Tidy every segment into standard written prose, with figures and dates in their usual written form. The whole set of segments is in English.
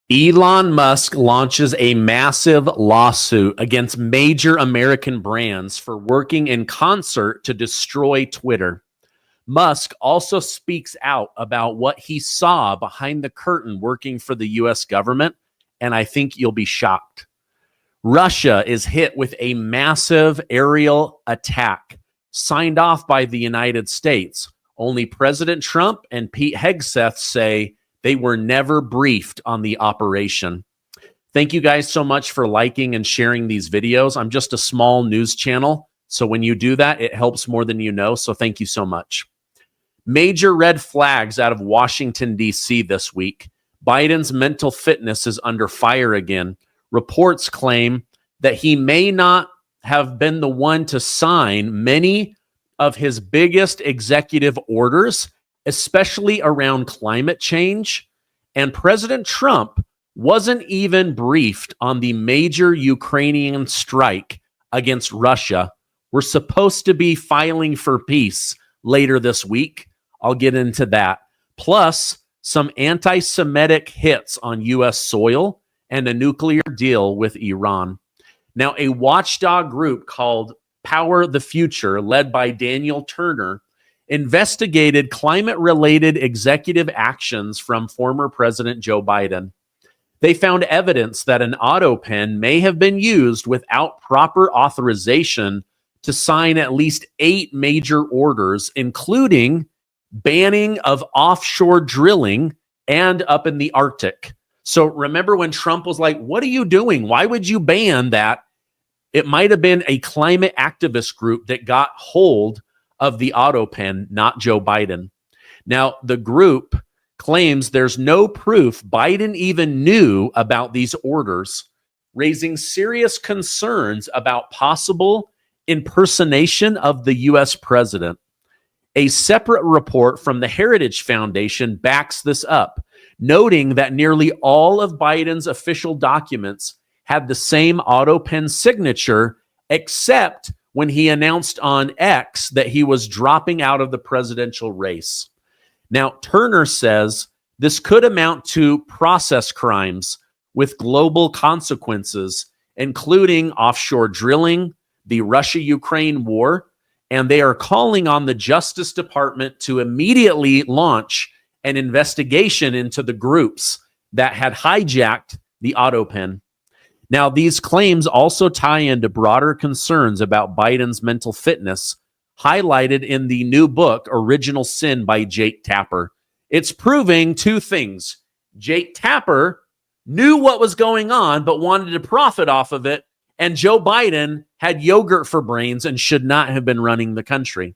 Elon Musk launches a massive lawsuit against major American brands for working in concert to destroy Twitter. Musk also speaks out about what he saw behind the curtain working for the US government, and I think you'll be shocked. Russia is hit with a massive aerial attack signed off by the United States. Only President Trump and Pete Hegseth say they were never briefed on the operation. Thank you guys so much for liking and sharing these videos. I'm just a small news channel, so when you do that, it helps more than you know, so thank you so much. Major red flags out of Washington, D.C. this week. Biden's mental fitness is under fire again. Reports claim that he may not have been the one to sign many of his biggest executive orders, especially around climate change. And President Trump wasn't even briefed on the major Ukrainian strike against Russia. We're supposed to be filing for peace later this week. I'll get into that. Plus, some anti-Semitic hits on U.S. soil and a nuclear deal with Iran. Now, a watchdog group called Power the Future, led by Daniel Turner, investigated climate-related executive actions from former President Joe Biden. They found evidence that an auto pen may have been used without proper authorization to sign at least 8 major orders, including banning of offshore drilling and up in the Arctic. So remember when Trump was like, what are you doing? Why would you ban that? It might have been a climate activist group that got hold of the auto pen, not Joe Biden. Now, the group claims there's no proof Biden even knew about these orders, raising serious concerns about possible impersonation of the U.S. president. A separate report from the Heritage Foundation backs this up, noting that nearly all of Biden's official documents had the same auto pen signature, except when he announced on X that he was dropping out of the presidential race. Now, Turner says this could amount to process crimes with global consequences, including offshore drilling, the Russia-Ukraine war, and they are calling on the Justice Department to immediately launch an investigation into the groups that had hijacked the auto pen. Now, these claims also tie into broader concerns about Biden's mental fitness, highlighted in the new book, Original Sin by Jake Tapper. It's proving 2 things. Jake Tapper knew what was going on, but wanted to profit off of it, and Joe Biden had yogurt for brains and should not have been running the country.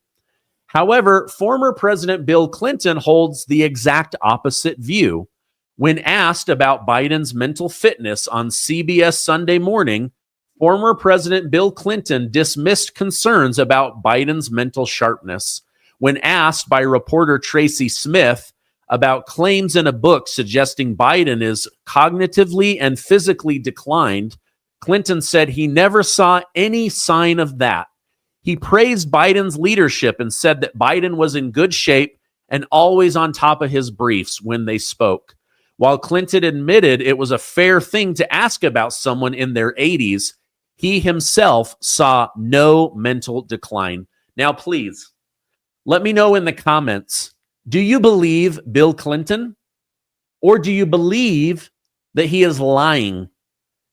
However, former President Bill Clinton holds the exact opposite view. When asked about Biden's mental fitness on CBS Sunday Morning, former President Bill Clinton dismissed concerns about Biden's mental sharpness. When asked by reporter Tracy Smith about claims in a book suggesting Biden is cognitively and physically declined, Clinton said he never saw any sign of that. He praised Biden's leadership and said that Biden was in good shape and always on top of his briefs when they spoke. While Clinton admitted it was a fair thing to ask about someone in their 80s, he himself saw no mental decline. Now, please, let me know in the comments, do you believe Bill Clinton? Or do you believe that he is lying?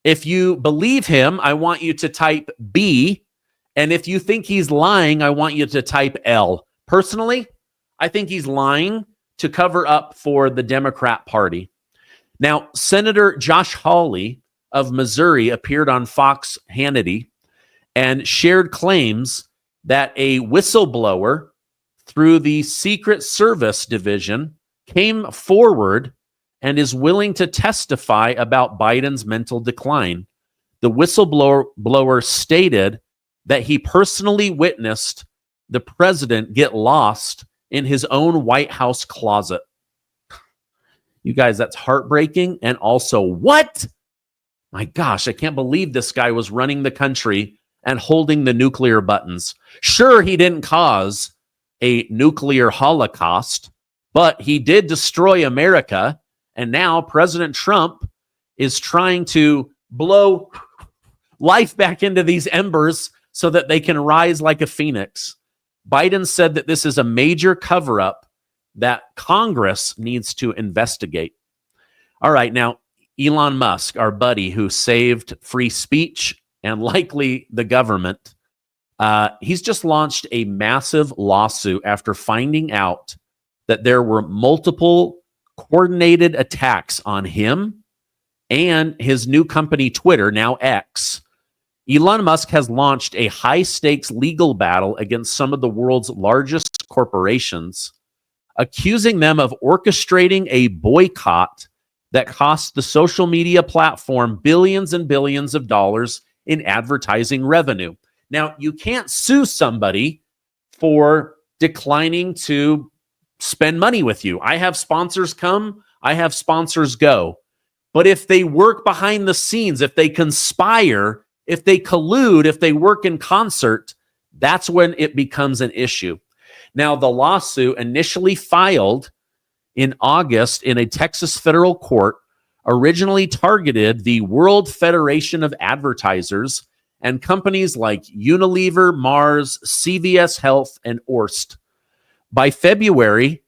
If you believe him, I want you to type B. And if you think he's lying, I want you to type L. Personally, I think he's lying to cover up for the Democrat Party. Now, Senator Josh Hawley of Missouri appeared on Fox Hannity and shared claims that a whistleblower through the Secret Service Division came forward and is willing to testify about Biden's mental decline. The whistleblower stated that he personally witnessed the president get lost in his own White House closet. You guys, that's heartbreaking. And also, what? My gosh, I can't believe this guy was running the country and holding the nuclear buttons. Sure, he didn't cause a nuclear holocaust, but he did destroy America. And now President Trump is trying to blow life back into these embers so that they can rise like a phoenix. Biden said that this is a major cover-up that Congress needs to investigate. All right, now, Elon Musk, our buddy who saved free speech and likely the government, he's just launched a massive lawsuit after finding out that there were multiple coordinated attacks on him and his new company, Twitter, now X. Elon Musk has launched a high-stakes legal battle against some of the world's largest corporations, accusing them of orchestrating a boycott that cost the social media platform billions and billions of dollars in advertising revenue. Now, you can't sue somebody for declining to spend money with you. I have sponsors come, I have sponsors go. But if they work behind the scenes, if they conspire, if they collude, if they work in concert, that's when it becomes an issue. Now, the lawsuit initially filed in August in a Texas federal court originally targeted the World Federation of Advertisers and companies like Unilever, Mars, CVS Health, and Orst. By February,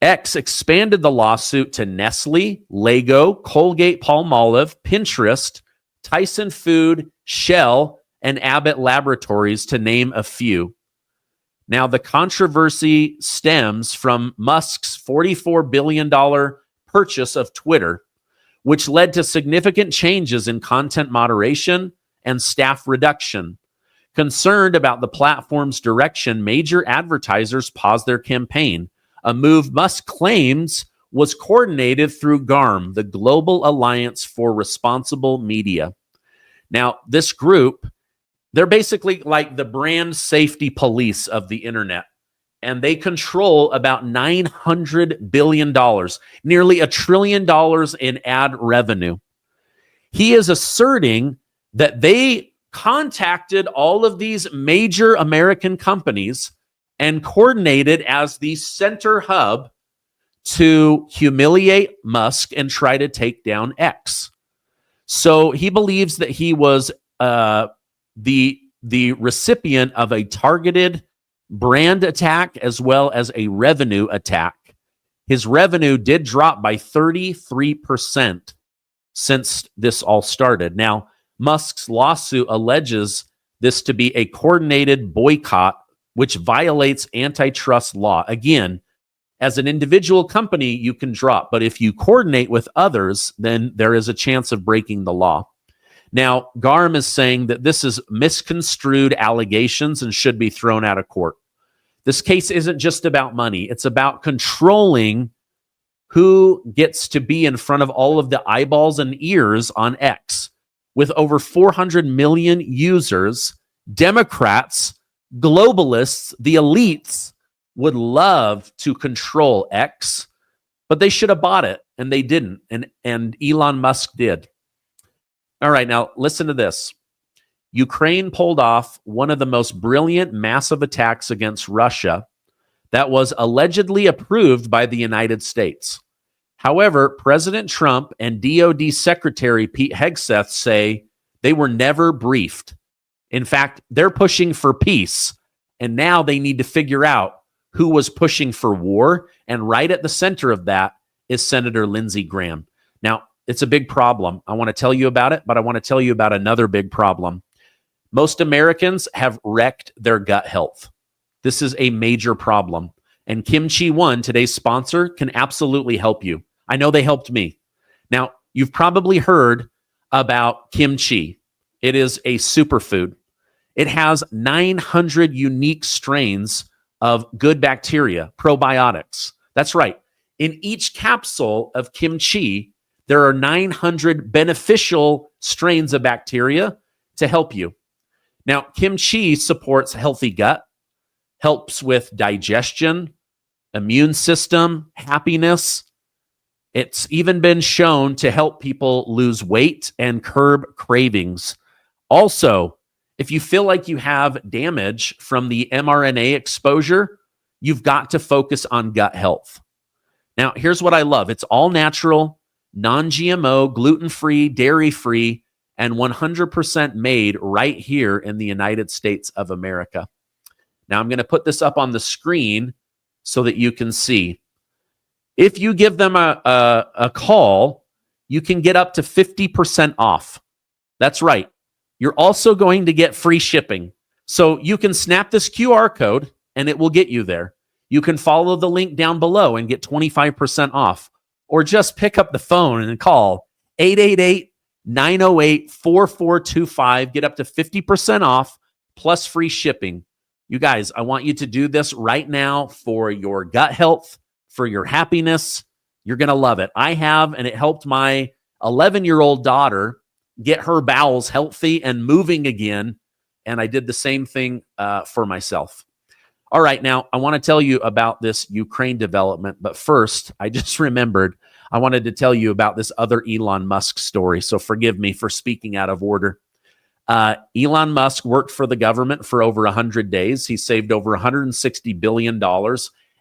X expanded the lawsuit to Nestle, Lego, Colgate-Palmolive, Pinterest, Tyson Food, Shell, and Abbott Laboratories, to name a few. Now, the controversy stems from Musk's $44 billion purchase of Twitter, which led to significant changes in content moderation and staff reduction. Concerned about the platform's direction, major advertisers paused their campaign, a move Musk claims was coordinated through GARM, the Global Alliance for Responsible Media. Now, this group, they're basically like the brand safety police of the internet, and they control about $900 billion, nearly $1 trillion in ad revenue. He is asserting that they contacted all of these major American companies and coordinated as the center hub to humiliate Musk and try to take down X. So he believes that he was the recipient of a targeted brand attack as well as a revenue attack. His revenue did drop by 33% since this all started. Now, Musk's lawsuit alleges this to be a coordinated boycott, which violates antitrust law. Again, as an individual company, you can drop, but if you coordinate with others, then there is a chance of breaking the law. Now, GARM is saying that this is misconstrued allegations and should be thrown out of court. This case isn't just about money. It's about controlling who gets to be in front of all of the eyeballs and ears on X. With over 400 million users, Democrats, globalists, the elites would love to control X, but they should have bought it, and they didn't, and Elon Musk did. All right, now listen to this. Ukraine pulled off one of the most brilliant massive attacks against Russia that was allegedly approved by the United States. However, President Trump and DoD Secretary Pete Hegseth say they were never briefed. In fact, they're pushing for peace, and now they need to figure out who was pushing for war, and right at the center of that is Senator Lindsey Graham. Now, it's a big problem. I want to tell you about it, but I want to tell you about another big problem. Most Americans have wrecked their gut health. This is a major problem. And Kimchi One, today's sponsor, can absolutely help you. I know they helped me. Now, you've probably heard about kimchi. It is a superfood. It has 900 unique strains of good bacteria, probiotics. That's right. In each capsule of kimchi, there are 900 beneficial strains of bacteria to help you. Now, kimchi supports healthy gut, helps with digestion, immune system, happiness. It's even been shown to help people lose weight and curb cravings. Also, if you feel like you have damage from the mRNA exposure, you've got to focus on gut health. Now, here's what I love. It's all natural. non-GMO, gluten-free, dairy-free, and 100% made right here in the United States of America. Now, I'm going to put this up on the screen so that you can see. If you give them a call, you can get up to 50% off. That's right. You're also going to get free shipping. So you can snap this QR code and it will get you there. You can follow the link down below and get 25% off, or just pick up the phone and call 888-908-4425. Get up to 50% off plus free shipping. You guys, I want you to do this right now for your gut health, for your happiness. You're going to love it. I have, and it helped my 11-year-old daughter get her bowels healthy and moving again. And I did the same thing for myself. All right, now I want to tell you about this Ukraine development. But first, I just remembered I wanted to tell you about this other Elon Musk story. So forgive me for speaking out of order. Elon Musk worked for the government for over 100 days. He saved over $160 billion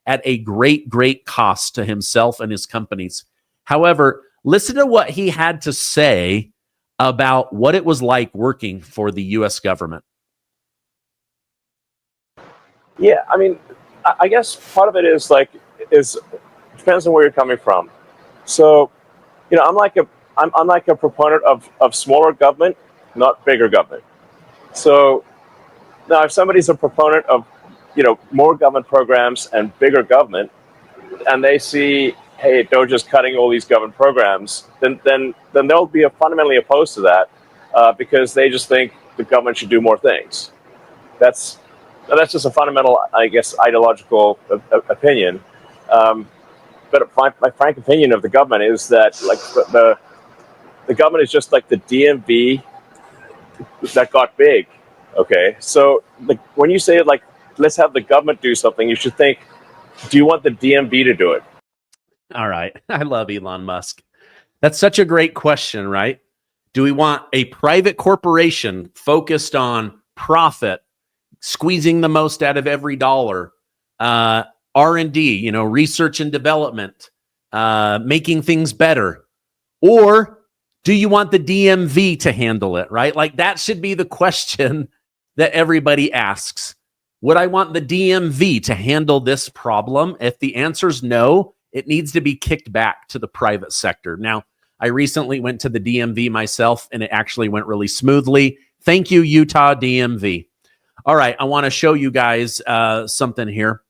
at a great, great cost to himself and his companies. However, listen to what he had to say about what it was like working for the U.S. government. Yeah, I mean, I guess part of it is depends on where you're coming from. So, I'm like a proponent of smaller government, not bigger government. So now if somebody's a proponent of, more government programs and bigger government, and they see, hey, DOJA's cutting all these government programs, then they'll be fundamentally opposed to that because they just think the government should do more things. That's just a fundamental, I guess, ideological opinion. But my frank opinion of the government is that the government is just like the DMV that got big. Okay, so when you say let's have the government do something, you should think, do you want the DMV to do it? All right. I love Elon Musk. That's such a great question, right? Do we want a private corporation focused on profit, squeezing the most out of every dollar, R&D, research and development, making things better? Or do you want the DMV to handle it, right? That should be the question that everybody asks. Would I want the DMV to handle this problem? If the answer is no, it needs to be kicked back to the private sector. Now, I recently went to the DMV myself, and it actually went really smoothly. Thank you, Utah DMV. All right, I want to show you guys something here.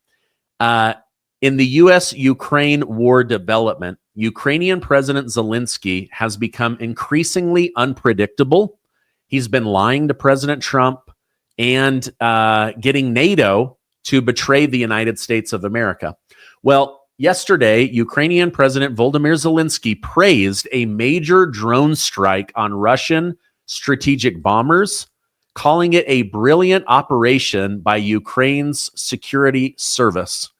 In the U.S.-Ukraine war development, Ukrainian President Zelensky has become increasingly unpredictable. He's been lying to President Trump and getting NATO to betray the United States of America. Well, yesterday, Ukrainian President Volodymyr Zelensky praised a major drone strike on Russian strategic bombers, calling it a brilliant operation by Ukraine's security service.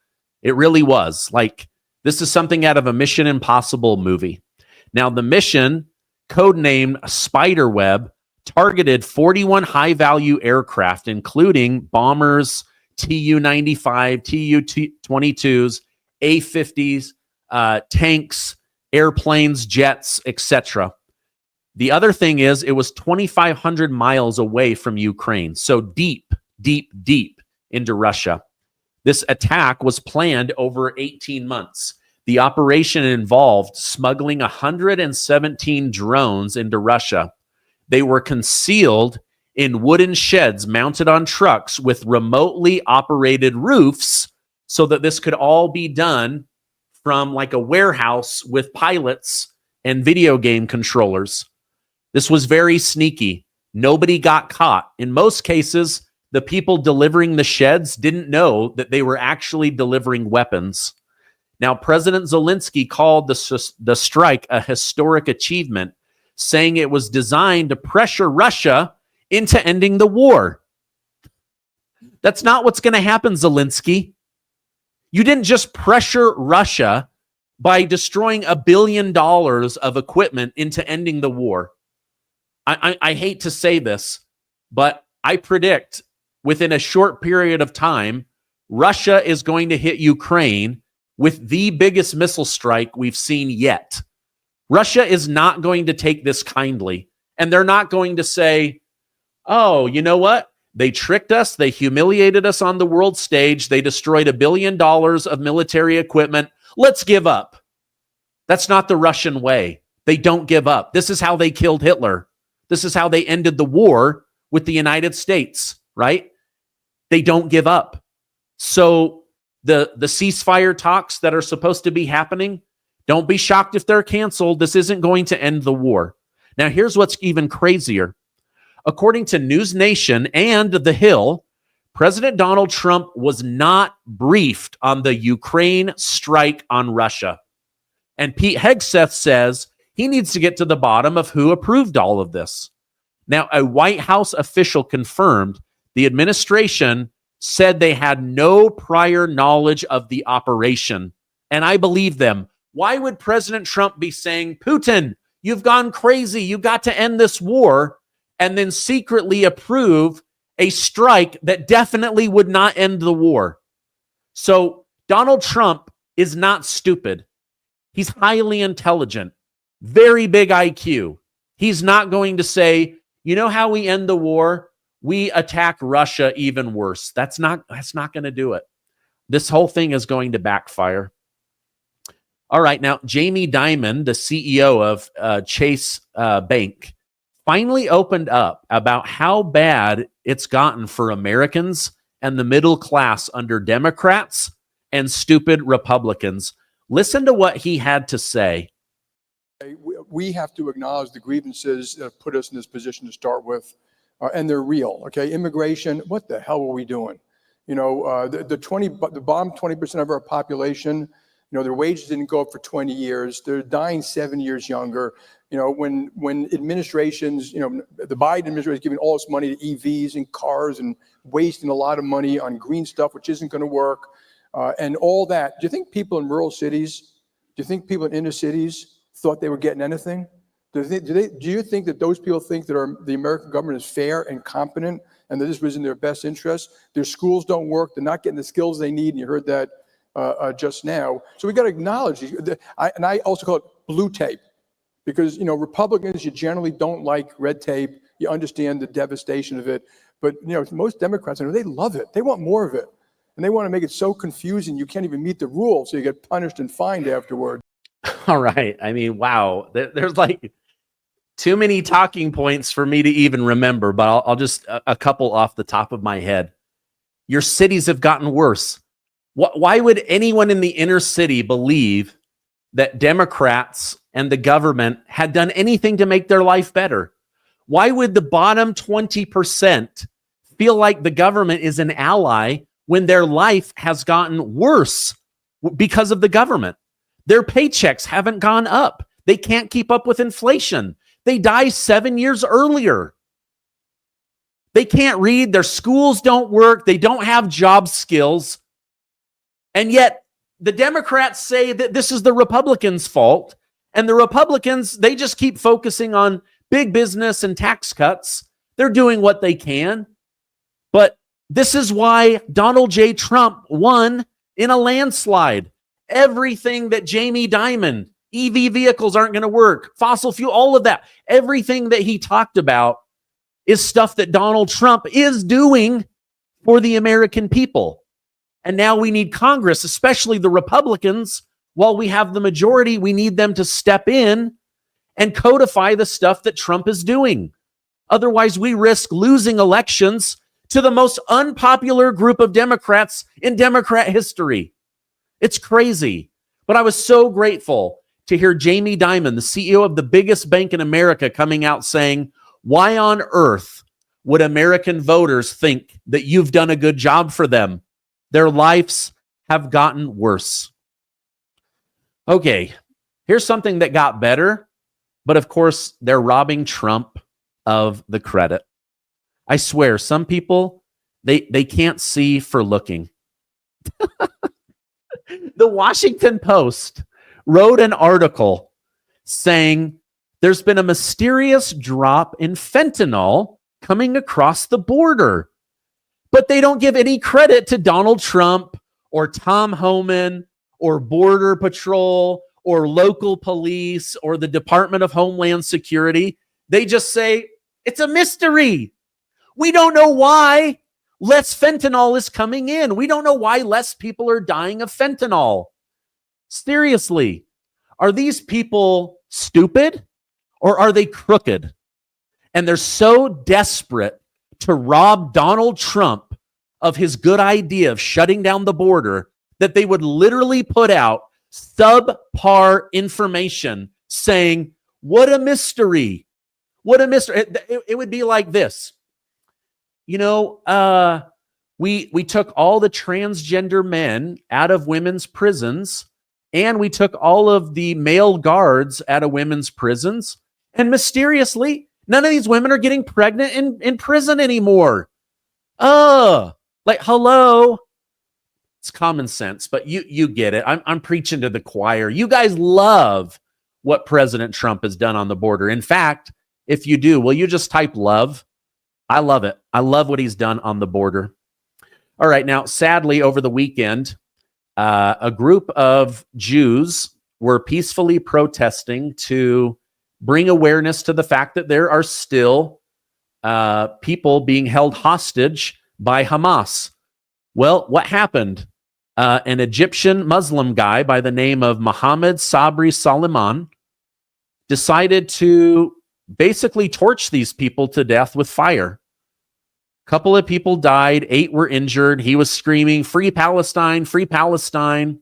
It really was. This is something out of a Mission Impossible movie. Now, the mission, codenamed Spiderweb, targeted 41 high-value aircraft, including bombers, Tu-95, Tu-22s, A-50s, tanks, airplanes, jets, etc. The other thing is, it was 2,500 miles away from Ukraine, so deep, deep, deep into Russia. This attack was planned over 18 months. The operation involved smuggling 117 drones into Russia. They were concealed in wooden sheds mounted on trucks with remotely operated roofs so that this could all be done from a warehouse with pilots and video game controllers. This was very sneaky. Nobody got caught. In most cases, the people delivering the sheds didn't know that they were actually delivering weapons. Now, President Zelensky called the strike a historic achievement, saying it was designed to pressure Russia into ending the war. That's not what's going to happen, Zelensky. You didn't just pressure Russia by destroying $1 billion of equipment into ending the war. I hate to say this, but I predict within a short period of time, Russia is going to hit Ukraine with the biggest missile strike we've seen yet. Russia is not going to take this kindly. And they're not going to say, oh, you know what? They tricked us. They humiliated us on the world stage. They destroyed $1 billion of military equipment. Let's give up. That's not the Russian way. They don't give up. This is how they killed Hitler. This is how they ended the war with the United States, right? They don't give up. So the ceasefire talks that are supposed to be happening, don't be shocked if they're canceled. This isn't going to end the war. Now, here's what's even crazier. According to News Nation and The Hill, President Donald Trump was not briefed on the Ukraine strike on Russia. And Pete Hegseth says he needs to get to the bottom of who approved all of this. Now, a White House official confirmed the administration said they had no prior knowledge of the operation. And I believe them. Why would President Trump be saying, Putin, you've gone crazy, you got to end this war, and then secretly approve a strike that definitely would not end the war? So Donald Trump is not stupid. He's highly intelligent, very big IQ. He's not going to say, you know how we end the war? We attack Russia even worse. That's not going to do it. This whole thing is going to backfire. All right, now, Jamie Dimon, the CEO of Chase Bank, finally opened up about how bad it's gotten for Americans and the middle class under Democrats and stupid Republicans. Listen to what he had to say. We have to acknowledge the grievances that put us in this position to start with, and they're real. Okay, immigration. What the hell were we doing? You know, the bottom 20% of our population. You know, their wages didn't go up for 20 years. They're dying 7 years younger. You know, when administrations, you know, the Biden administration is giving all this money to EVs and cars and wasting a lot of money on green stuff, which isn't going to work, and all that. Do you think people in rural cities, do you think people in inner cities thought they were getting anything? Do you think that those people think that the American government is fair and competent and that this was in their best interest? Their schools don't work. They're not getting the skills they need. And you heard that just now. So we got to acknowledge, and I also call it blue tape, because, you know, Republicans, you generally don't like red tape. You understand the devastation of it. But, you know, most Democrats, they love it. They want more of it. And they want to make it so confusing you can't even meet the rules, so you get punished and fined afterward. All right. I mean, wow. There's like too many talking points for me to even remember, but I'll just a couple off the top of my head. Your cities have gotten worse. Why would anyone in the inner city believe that Democrats and the government had done anything to make their life better? Why would the bottom 20% feel like the government is an ally when their life has gotten worse because of the government? Their paychecks haven't gone up. They can't keep up with inflation. They die 7 years earlier. They can't read. Their schools don't work. They don't have job skills. And yet the Democrats say that this is the Republicans' fault. And the Republicans, they just keep focusing on big business and tax cuts. They're doing what they can. But this is why Donald J. Trump won in a landslide. Everything that Jamie Dimon, EV vehicles aren't going to work, fossil fuel, all of that, everything that he talked about is stuff that Donald Trump is doing for the American people. And now we need Congress, especially the Republicans. While we have the majority, we need them to step in and codify the stuff that Trump is doing. Otherwise, we risk losing elections to the most unpopular group of Democrats in Democrat history. It's crazy. But I was so grateful to hear Jamie Dimon, the CEO of the biggest bank in America, coming out saying, why on earth would American voters think that you've done a good job for them? Their lives have gotten worse. Okay, here's something that got better, but of course, they're robbing Trump of the credit. I swear, some people, they can't see for looking. The Washington Post wrote an article saying there's been a mysterious drop in fentanyl coming across the border. But they don't give any credit to Donald Trump or Tom Homan or Border Patrol or local police or the Department of Homeland Security. They just say, it's a mystery. We don't know why less fentanyl is coming in. We don't know why less people are dying of fentanyl. Seriously, are these people stupid or are they crooked? And they're so desperate to rob Donald Trump of his good idea of shutting down the border that they would literally put out subpar information saying, what a mystery. What a mystery. It would be like this. You know, we took all the transgender men out of women's prisons, and we took all of the male guards out of women's prisons, and mysteriously, none of these women are getting pregnant in prison anymore. Like, hello. It's common sense, but you get it. I'm preaching to the choir. You guys love what President Trump has done on the border. In fact, if you do, will you just type love? I love it. I love what he's done on the border. All right. Now, sadly, over the weekend, a group of Jews were peacefully protesting to bring awareness to the fact that there are still people being held hostage by Hamas. Well, what happened? An Egyptian Muslim guy by the name of Mohammed Sabri Soliman decided to basically torch these people to death with fire. A couple of people died, 8 were injured. He was screaming, "Free Palestine, free Palestine."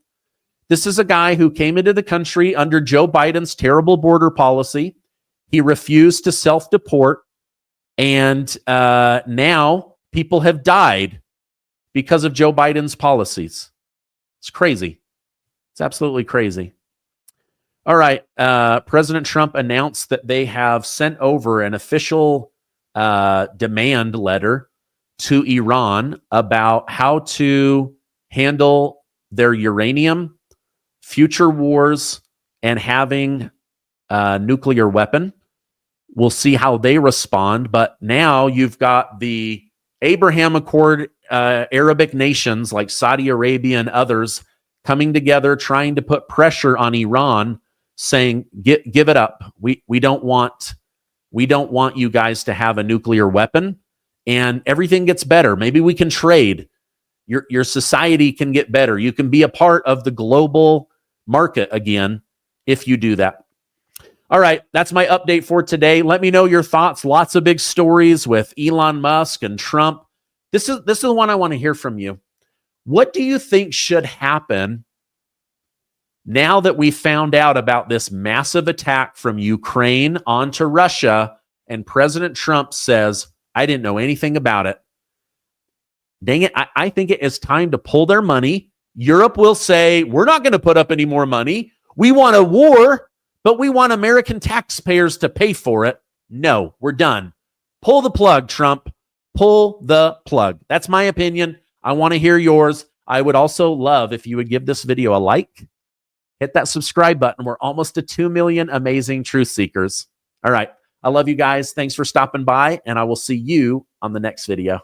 This is a guy who came into the country under Joe Biden's terrible border policy. He refused to self-deport, and now people have died because of Joe Biden's policies. It's crazy. It's absolutely crazy. All right. President Trump announced that they have sent over an official demand letter to Iran about how to handle their uranium, future wars, and having a nuclear weapon. We'll see how they respond. But now you've got the Abraham Accord Arabic nations like Saudi Arabia and others coming together, trying to put pressure on Iran, saying, give it up. We don't want you guys to have a nuclear weapon, and everything gets better. Maybe we can trade. Your society can get better. You can be a part of the global market again if you do that. All right, that's my update for today. Let me know your thoughts. Lots of big stories with Elon Musk and Trump. This is the one I want to hear from you. What do you think should happen now that we found out about this massive attack from Ukraine onto Russia, and President Trump says, I didn't know anything about it? Dang it, I think it is time to pull their money. Europe will say, we're not going to put up any more money. We want a war, but we want American taxpayers to pay for it. No, we're done. Pull the plug, Trump. Pull the plug. That's my opinion. I want to hear yours. I would also love if you would give this video a like. Hit that subscribe button. We're almost to 2 million amazing truth seekers. All right. I love you guys. Thanks for stopping by, and I will see you on the next video.